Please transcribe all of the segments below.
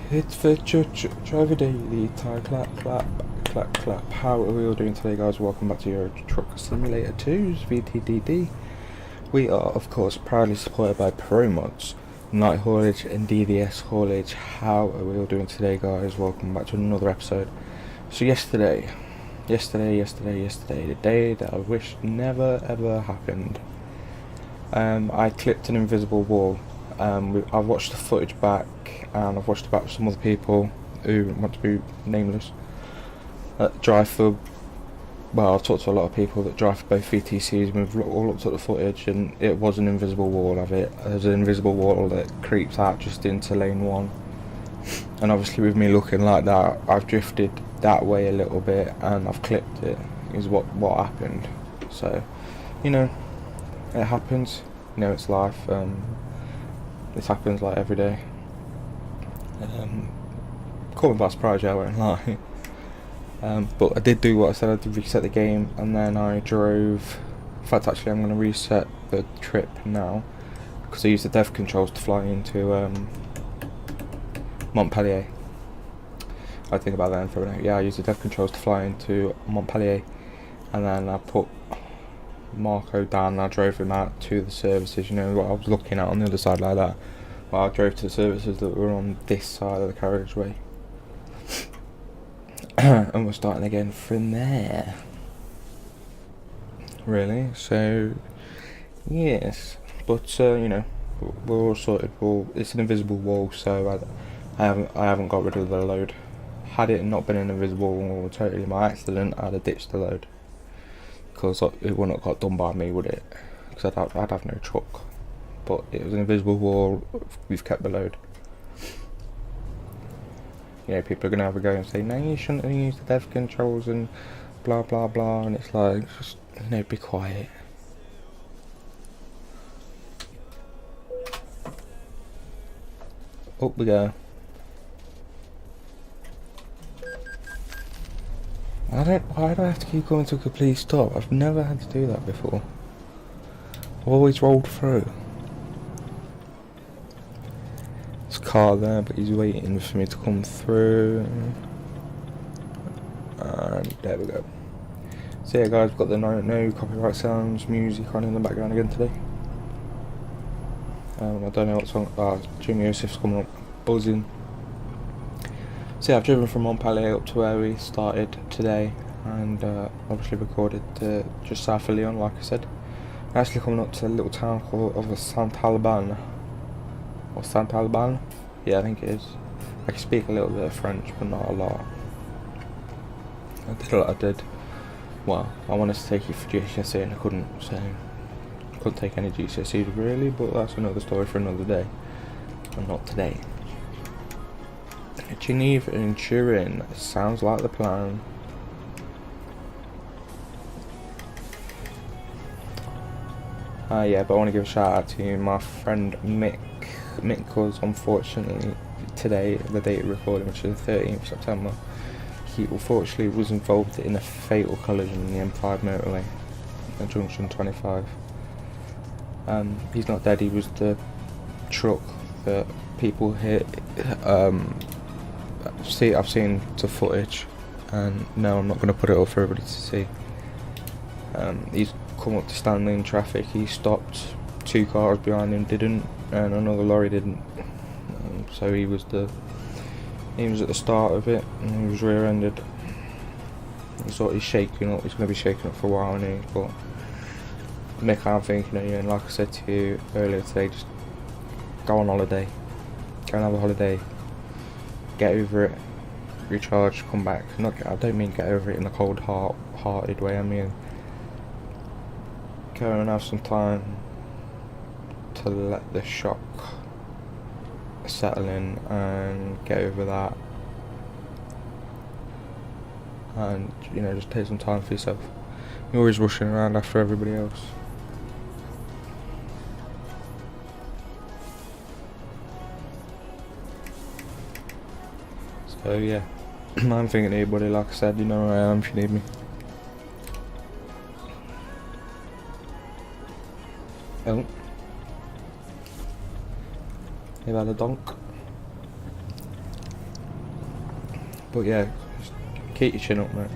It's the driver daily. Tie clap clap clap clap. How are we all doing today, guys? Welcome back to your Truck Simulator 2's VTDD. We are, of course, proudly supported by Pro Mods, Night Haulage and DVS Haulage. How are we all doing today, guys? Welcome back to another episode. So yesterday, the day that I wish never ever happened. I clipped an invisible wall. I've watched the footage back, and I've watched it back with some other people who want to be nameless. Drive for, well, I've talked to a lot of people that drive for both VTCs, and we've all looked at the footage, and it was an invisible wall of it. There's an invisible wall that creeps out just into lane 1. And obviously with me looking like that, I've drifted that way a little bit, and I've clipped it, is what happened. So, you know, it happens. You know, it's life. This happens like every day. Caught me by surprise, I won't lie. But I did do what I said. I did reset the game, and then I drove. In fact, actually, I'm going to reset the trip now because I used the dev controls to fly into Montpellier. I think about that for a minute. Yeah, I used the dev controls to fly into Montpellier, and then I put Marco down and I drove him out to the services. You know what I was looking at on the other side like that. Well, I drove to the services that were on this side of the carriageway. And we're starting again from there. Really? So, yes. But, you know, we're all sorted. It's an invisible wall, so I haven't got rid of the load. Had it not been an invisible wall, totally my accident, I'd have ditched the load. Because it wouldn't have got done by me, would it? Because I'd have no truck. But it was an invisible wall, we've kept the load. You know, people are going to have a go and say, no, you shouldn't have used the dev controls and blah blah blah, and it's like, just, you know, be quiet. Up we go. Why do I have to keep going to a complete stop? I've never had to do that before. I've always rolled through. There's a car there, but he's waiting for me to come through. And there we go. So yeah, guys, we've got the no copyright sounds music on in the background again today. I don't know what song. Jimmy Yosef's coming up, buzzing. So yeah, I've driven from Montpellier up to where we started today, and obviously recorded just south of Lyon, like I said. I'm actually coming up to a little town called Saint-Alban. Or Saint-Alban? Yeah, I think it is. I can speak a little bit of French, but not a lot. I did. Well, I wanted to take it for GCSE and I couldn't, so I couldn't take any GCSEs really, but that's another story for another day. And not today. Geneva and Turin sounds like the plan. Yeah, but I want to give a shout out to my friend Mick. Mick was unfortunately today, the date of recording, which is the 13th of September, he unfortunately was involved in a fatal collision in the M5 motorway at junction 25. He's not dead, he was the truck that people hit. I've seen the footage, and no, I'm not going to put it up for everybody to see. He's come up to stand in traffic, he stopped, 2 cars behind him didn't, and another lorry didn't. So he was at the start of it, and he was rear-ended. He's shaking up, he's going to be shaking up for a while, isn't he? But Mick, I'm thinking, you know, like I said to you earlier today, just go on holiday, go and have a holiday. Get over it, recharge, come back. I don't mean get over it in a cold-hearted way. I mean go and have some time to let the shock settle in and get over that, and you know, just take some time for yourself. You're always rushing around after everybody else. So yeah, I'm thinking anybody, like I said, you know where I am if you need me. Oh. They've had a donk. But yeah, just keep your chin up, mate.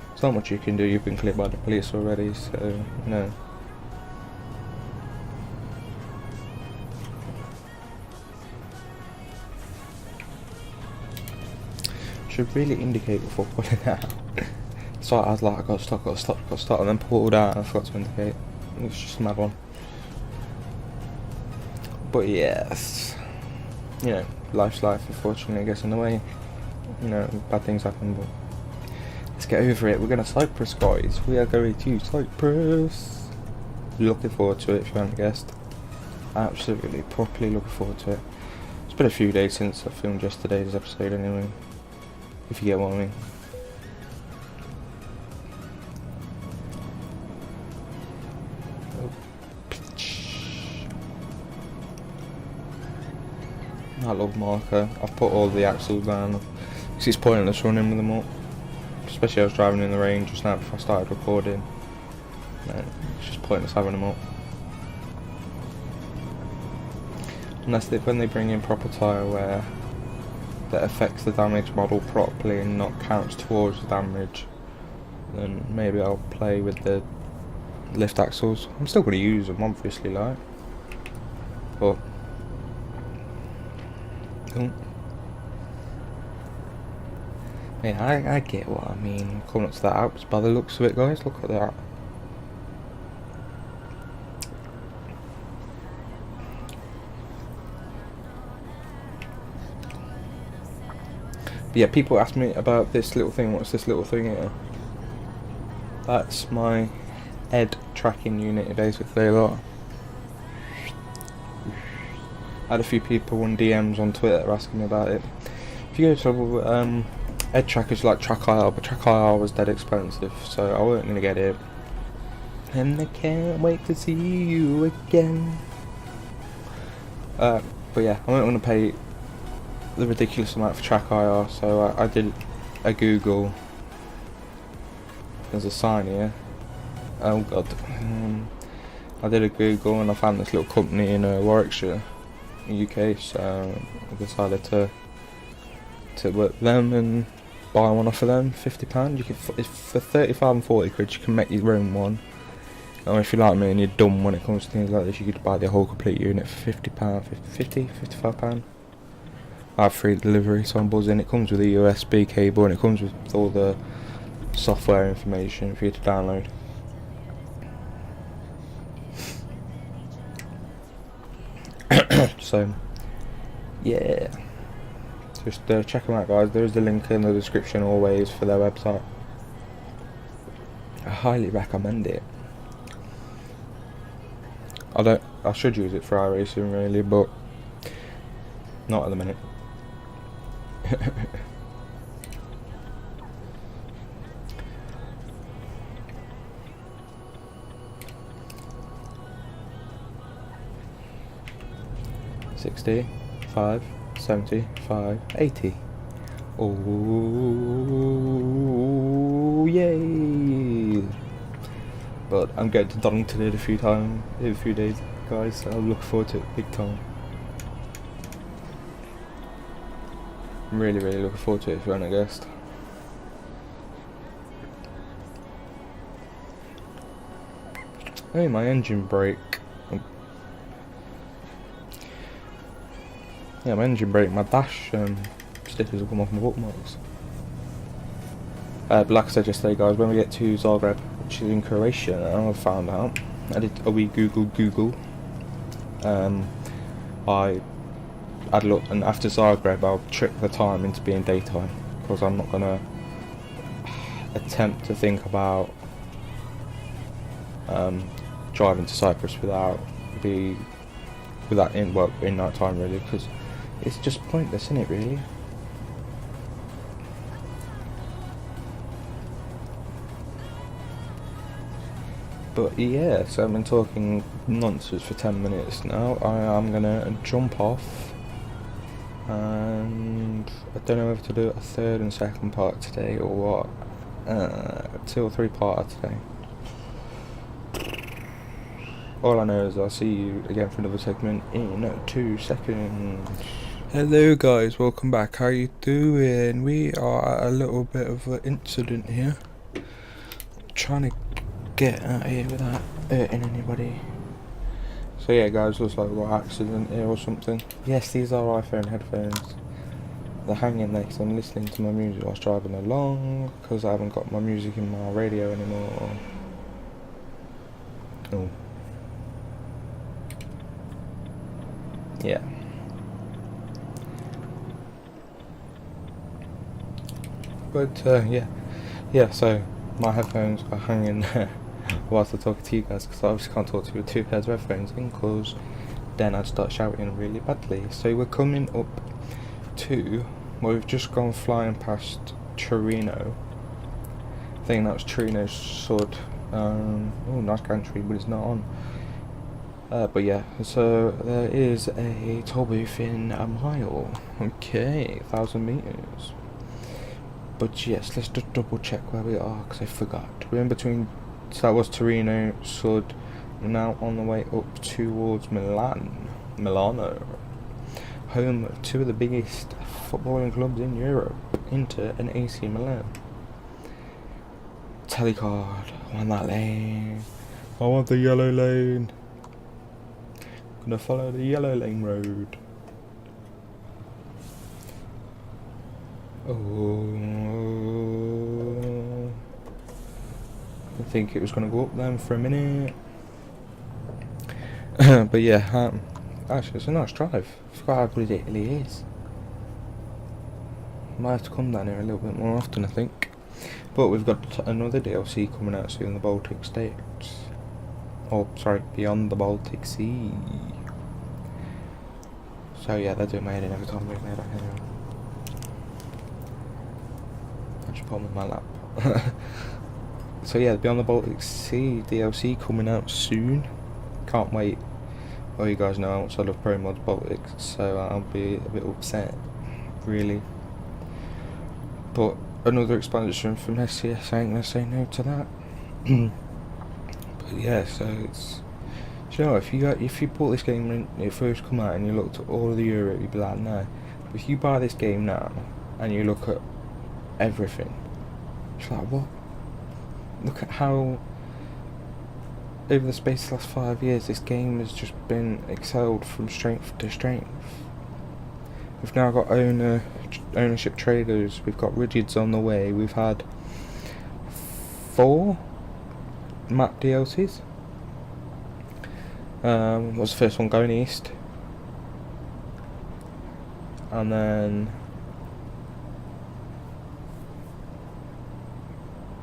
There's not much you can do. You've been cleared by the police already, so no. Should really indicate before pulling out. So I was like, I got to stop, and then pulled out and I forgot to indicate. It was just a mad one. But yes, you know, life's life, unfortunately, gets in the way. You know, bad things happen, but let's get over it. We're going to Cyprus, guys. We are going to Cyprus. Looking forward to it, if you haven't guessed. Absolutely, properly looking forward to it. It's been a few days since I filmed yesterday's episode anyway, if you get what I mean. I love marker. I've put all the axles down because it's pointless running with them up. Especially I was driving in the rain just now before I started recording. No, it's just pointless having them up. Unless when they bring in proper tyre wear that affects the damage model properly and not counts towards the damage, then maybe I'll play with the lift axles. I'm still going to use them, obviously, like, but yeah, I get what I mean. Coming up to the Alps by the looks of it, guys. Look at that. But yeah, people ask me about this little thing. What's this little thing here? That's my head tracking unit, basically. A lot. I had a few people on DMs on Twitter asking me about it. If you go to head trackers like Track IR, but Track IR was dead expensive, so I wasn't gonna get it. And I can't wait to see you again. But yeah, I wasn't gonna pay the ridiculous amount for Track IR, so I did a Google. There's a sign here. Oh god. I did a Google and I found this little company in Warwickshire, UK, so I decided to work with them and buy one off of them. £50. You can, for 35 and 40 quid, you can make your own one. Or if you're like me and you're dumb when it comes to things like this, you could buy the whole complete unit for £50, £55. I have free delivery, so I'm buzzing. It comes with a USB cable and it comes with all the software information for you to download. So yeah, just check them out, guys. There's the link in the description always for their website. I highly recommend it. I should use it for iRacing really, but not at the minute. $60, $5, $70, $5, $80. Oh yay! But I'm going to Donington in a few days, guys. So I'm looking forward to it big time. I'm really looking forward to it, if you want to guess. Hey, my engine brake. Yeah, my engine brake, my dash stickers will come off my bookmarks. But like I said yesterday, guys, when we get to Zagreb, which is in Croatia, I found out. I did a wee Google. I had a look, and after Zagreb, I'll trick the time into being daytime because I'm not gonna attempt to think about driving to Cyprus without in night time really, because it's just pointless, isn't it, really? But yeah, so I've been talking nonsense for 10 minutes now. I am gonna jump off, and I don't know whether to do a third and second part today or what. 2 or 3 part today. All I know is I'll see you again for another segment in 2 seconds. Hello guys, welcome back. How you doing? We are at a little bit of an incident here. Trying to get out of here without hurting anybody. So yeah guys, looks like we've got an accident here or something. Yes, these are iPhone headphones. They're hanging there because I'm listening to my music whilst driving along, because I haven't got my music in my radio anymore. Oh. Yeah. But yeah, so my headphones are hanging there whilst I'm talking to you guys, because I obviously can't talk to you with two pairs of headphones in, because then I'd start shouting really badly. So we're coming up to, well, we've just gone flying past Torino. I think that was Torino's Sud. Oh, nice country, but it's not on. But yeah, so there is a toll booth in a mile. Okay, 1,000 meters. But yes, let's just double check where we are, because I forgot. We're in between, so that was Torino, Sud. We're now on the way up towards Milano, home of two of the biggest footballing clubs in Europe, Inter and AC Milan. Telecard, I want that lane. I want the yellow lane. Gonna follow the yellow lane road. Oh, I think it was going to go up then for a minute. But yeah, actually it's a nice drive. I forgot how good it really is. Might have to come down here a little bit more often, I think. But we've got another DLC coming out soon, the Baltic States. Oh, sorry, beyond the Baltic Sea. So yeah, they're doing my head in every time we made it here. I just put them in my lap. So yeah, Beyond the Baltic Sea DLC coming out soon. Can't wait. Well, you guys know how much I love Pro Mods Baltics, so I'll be a bit upset, really. But another expansion from SCS, I ain't gonna say no to that. But yeah, so it's, you know, if you bought this game when it first come out and you looked at all of the Europe, you'd be like, no. But if you buy this game now and you look at everything, it's like, what? Look at how over the space of the last 5 years this game has just been excelled from strength to strength. We've now got ownership trailers, we've got rigids on the way, we've had 4 map DLCs. Was the first one Going East, and then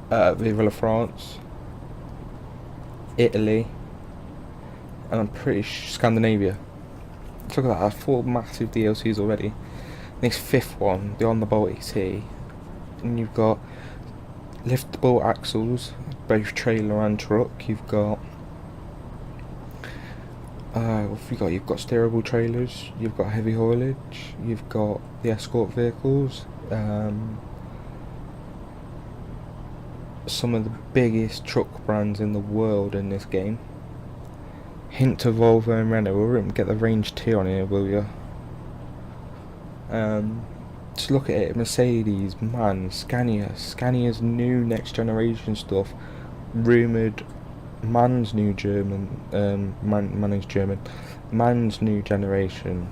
Vive la France, Italy, and I'm pretty sure Scandinavia. Look at that, I have 4 massive DLCs already. This 5th one, Beyond the Baltic Sea, and you've got liftable axles, both trailer and truck. You've got what have you got? You've got steerable trailers, you've got heavy haulage, you've got the escort vehicles, some of the biggest truck brands in the world in this game. Hint to Volvo and Renault. We won't get the Range 2 on here, will you? Just look at it. Mercedes, man, Scania's new next generation stuff. Rumoured Man's new German, Man's new generation.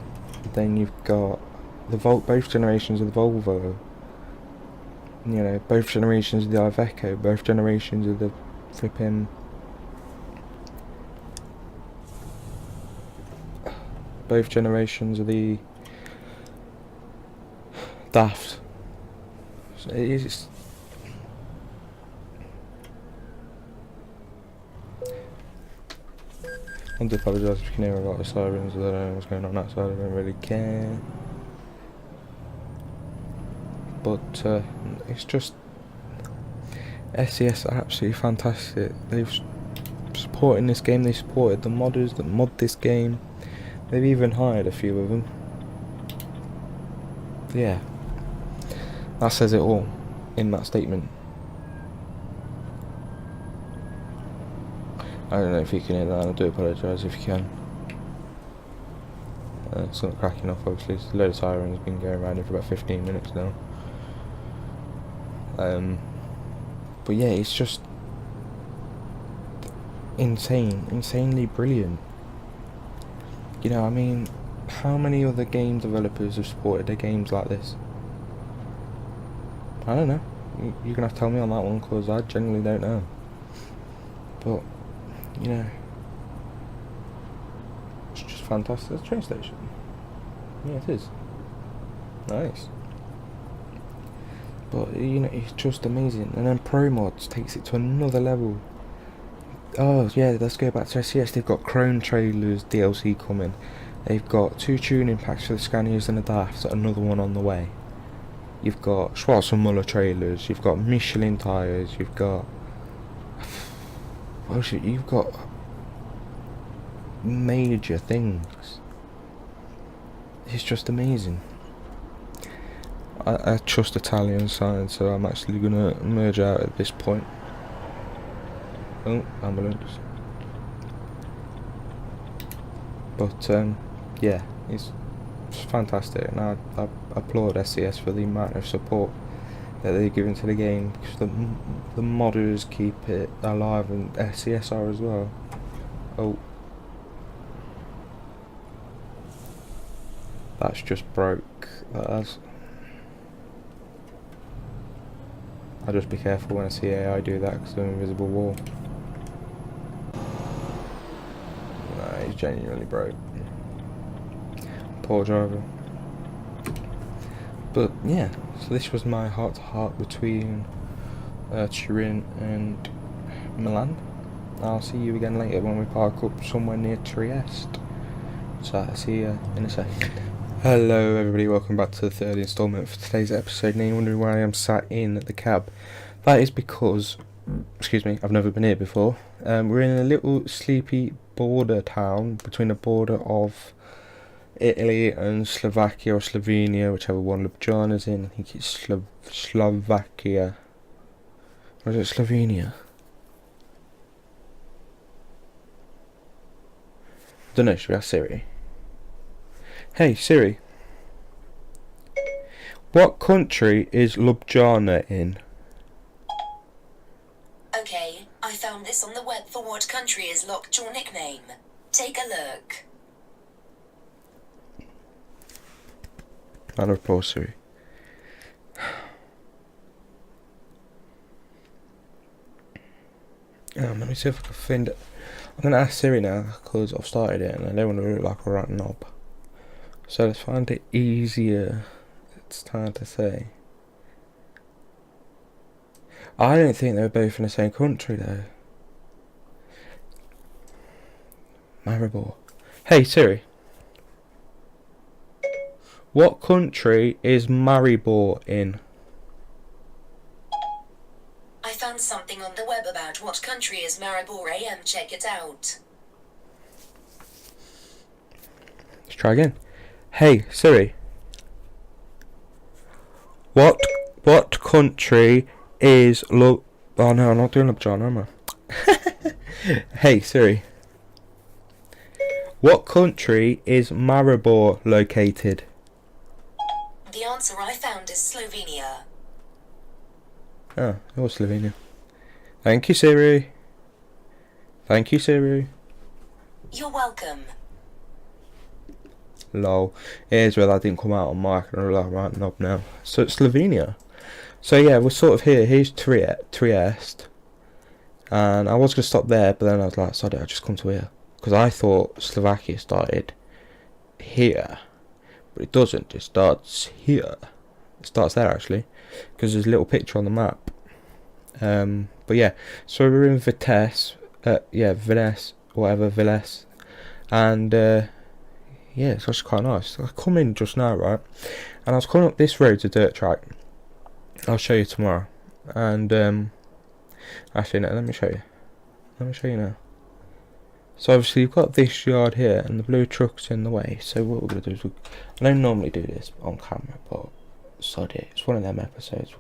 Then you've got both generations of the Volvo. You know, both generations of the Iveco, both generations of the flipping, both generations of the Daft. So it is. I do apologise if you can hear a lot of sirens. I don't know what's going on outside, I don't really care. But it's just, SCS are absolutely fantastic. They've supported this game, they supported the modders that mod this game. They've even hired a few of them. Yeah, that says it all in that statement. I don't know if you can hear that, I do apologise if you can. It's not cracking off, obviously. It's a load of sirens, been going around it for about 15 minutes now. But yeah, it's just insanely brilliant. You know, I mean, how many other game developers have supported their games like this? I don't know. You're gonna have to tell me on that one, because I genuinely don't know. But, you know, it's just fantastic. It's a train station. Yeah, it is. Nice. But, you know, it's just amazing. And then Pro Mods takes it to another level. Oh, yeah, let's go back to SCS. They've got Chrome Trailers DLC coming. They've got 2 tuning packs for the Scanias and the DAFs, another one on the way. You've got Schwarzmuller trailers, you've got Michelin tyres, you've got... oh shit, you've got major things. It's just amazing. I trust Italian science, so I'm actually gonna merge out at this point. Oh, ambulance. But yeah, it's fantastic, and I applaud SCS for the amount of support that they're giving to the game, because the modders keep it alive, and SCS are as well. Oh, that's just broke. That's. I'll just be careful when I see AI do that, because they're an invisible wall. Nah, he's genuinely broke. Poor driver. But yeah, so this was my heart-to-heart between Turin and Milan. I'll see you again later when we park up somewhere near Trieste. So I'll see you in a second. Hello everybody, welcome back to the third instalment for today's episode. Now you're wondering why I am sat in the cab. That is because, excuse me, I've never been here before. We're in a little sleepy border town between the border of Italy and Slovakia or Slovenia, whichever one Ljubljana's in. I think it's Slovakia. Or is it Slovenia? I don't know, should we ask Siri? Hey Siri, what country is Ljubljana in? Okay, I found this on the web for what country is locked your nickname. Take a look. Out of pause, Siri. Let me see if I can find it. I'm going to ask Siri now, because I've started it and I don't want to look like a rat knob. So let's find it easier. It's time to say. I don't think they were both in the same country though. Maribor. Hey Siri. What country is Maribor in? I found something on the web about what country is Maribor. Check it out. Let's try again. Hey Siri. What country is oh no, I'm not doing Ljubljana, am I? Hey Siri. What country is Maribor located? The answer I found is Slovenia. Oh, it was Slovenia. Thank you, Siri. Thank you, Siri. You're welcome. Lol. Here's where that didn't come out on mic, and I'm like, right knob now. So it's Slovenia. So yeah, we're sort of here. Here's Trieste. And I was going to stop there, but then I was like, sorry, I'll just come to here. Because I thought Slovakia started here. But it doesn't. It starts here. It starts there, actually. Because there's a little picture on the map. But yeah, so we're in Vitesse. Vitesse, whatever, Villes. And, yeah, it's actually quite nice. I come in just now, right? And I was coming up this road to dirt track. I'll show you tomorrow. And, actually, no, let me show you. Let me show you now. So obviously you've got this yard here, and the blue truck's in the way. So what we're going to do is, I don't normally do this on camera, but sod it. It's one of them episodes.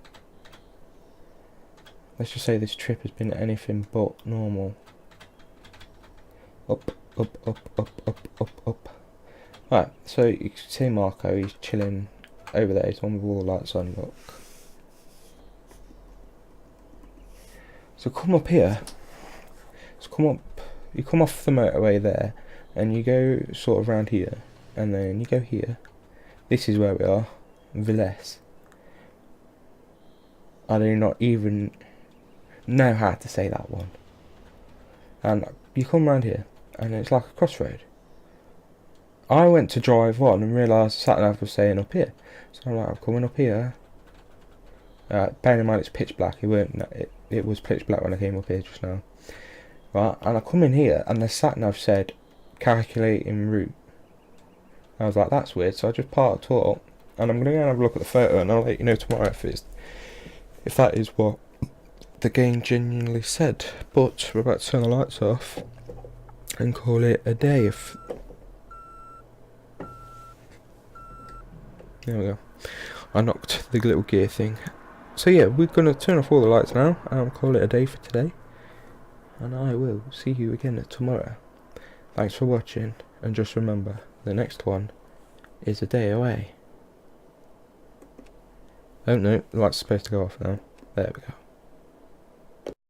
Let's just say this trip has been anything but normal. Up, up, up, up, up, up, up. Right, so you can see Marco, he's chilling over there, he's the one with all the lights on, look. So come up here, you come off the motorway there, and you go sort of round here, and then you go here. This is where we are, Villes. I do not even know how to say that one. And you come round here, and it's like a crossroad. I went to drive on and realised the sat-nav was saying up here. So I'm like, I'm coming up here. Bearing in mind it's pitch black, it was pitch black when I came up here just now. Right, and I come in here and the sat-nav said calculating route. I was like, that's weird, so I just parked up and I'm going to go and have a look at the photo and I'll let you know tomorrow if that is what the game genuinely said. But we're about to turn the lights off and call it a day. There we go. I knocked the little gear thing. So yeah, we're going to turn off all the lights now and call it a day for today. And I will see you again tomorrow. Thanks for watching, and just remember, the next one is a day away. Oh no, the light's supposed to go off now. There we go.